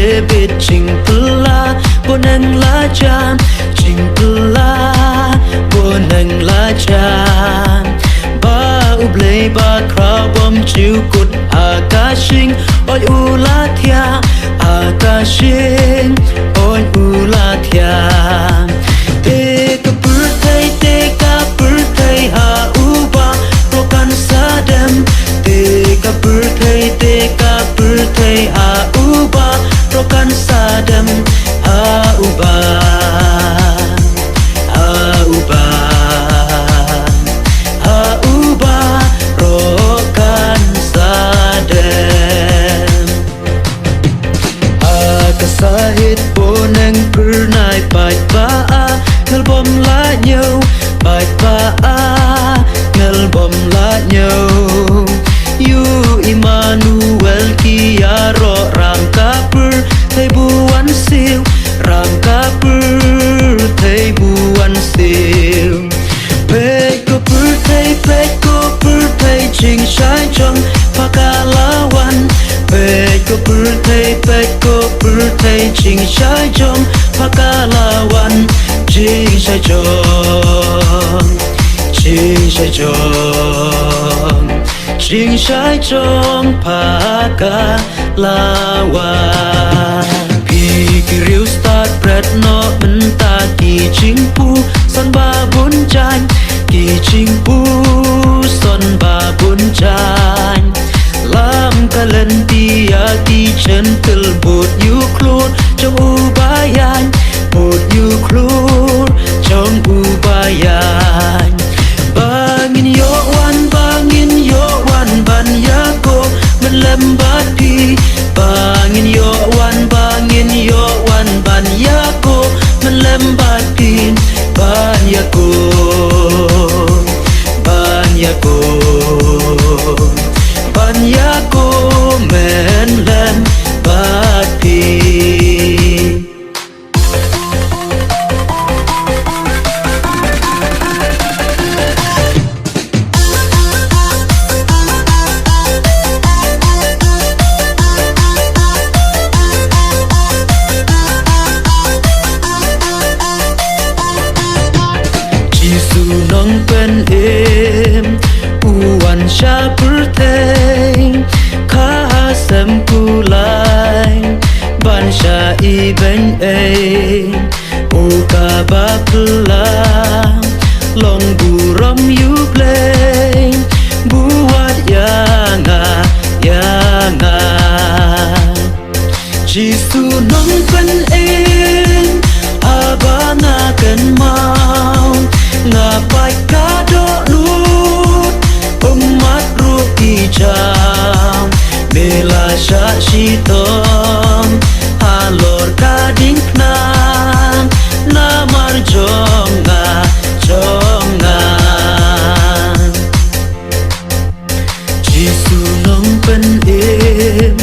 bit ching pula bonang la jam ching pula bonang la jam ba ublei ba kra bom chiu kut akashing oi ula thia akashing oi ula thia te ka birthday ha uba rokan sadam te ka birthday ha uba rokan sadam ha uba ha uba ha uba rokan sadam akasahit bonang pernai pai ba ngel bom la nhau pai ba ngel bom la nhau yu Immanuel kiaro ram kapur thầy buan siêu ram kapur thầy buan siêu pe ko birthday ching shai chong pakalawan pe ko birthday ching shai chong pakalawan ching shai chong ching shai chong ching shai chong pakalawan Pikiriu start bread no menta ki ching pu son ba bun chan ki ching pu son ba bun chan lam kalen tia ki chen tel bot yu klur trong u bayan bot yu klur trong u bayan bangin yo wan ban yako men lembat pi bangin yo wan ban yako men lembat pi ban yako men lembat pi nong pen em uan sha birthday kha sem kulai ban sha I ben e o ka ba pla long buram you play buat yanga Jisu nong pen em abana kan mau ngapai kado lut umat ruki jam bela syashitom alor kading nang namar jonga Jisu nong pen em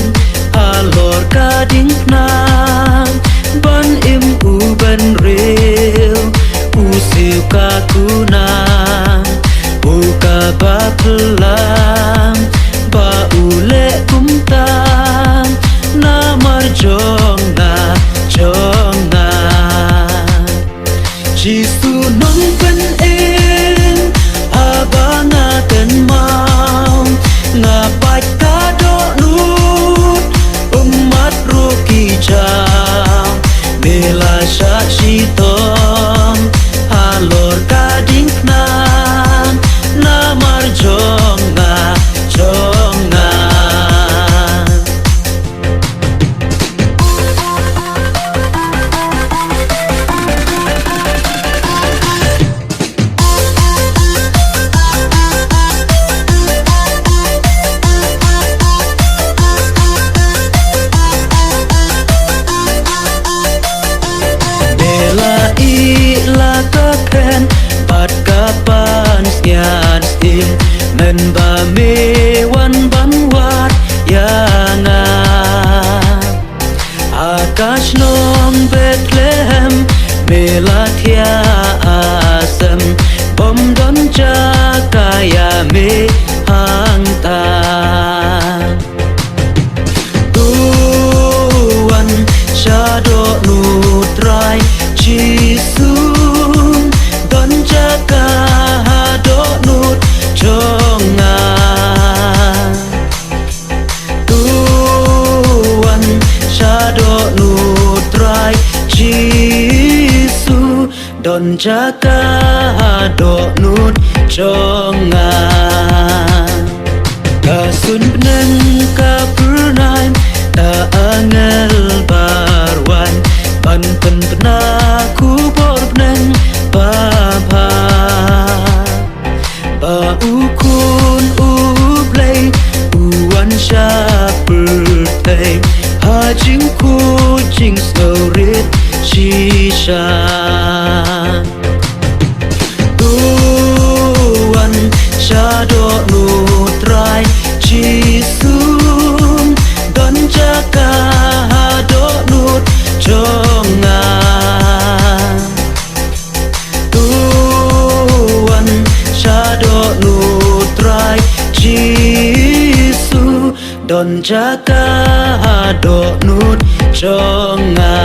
alor kading nang ban im u ban reu usiu kakuna buka bapelang ba ule kumtang namar jonga Jisu nong pen em abanga ten mau ngapai kado lut umat ruki jam bela syashitom alor kading nang namar jonga pat kapan syan stin men ba me wan ban wat yanga akash non Bethlehem melathia asam bom don cha kaya me hang ta tuan do nutrai Jisu don jaga do nut jonga kasun beneng kapurnaim ta angel barwan banten penaku bor beneng baba ba ukun ublay uwan syapurtay hajing kucing saurit shisha tuan syado nutrai Jisum don jaga do nut jonga tuan syado nutrai Jisu don jaga do nut jonga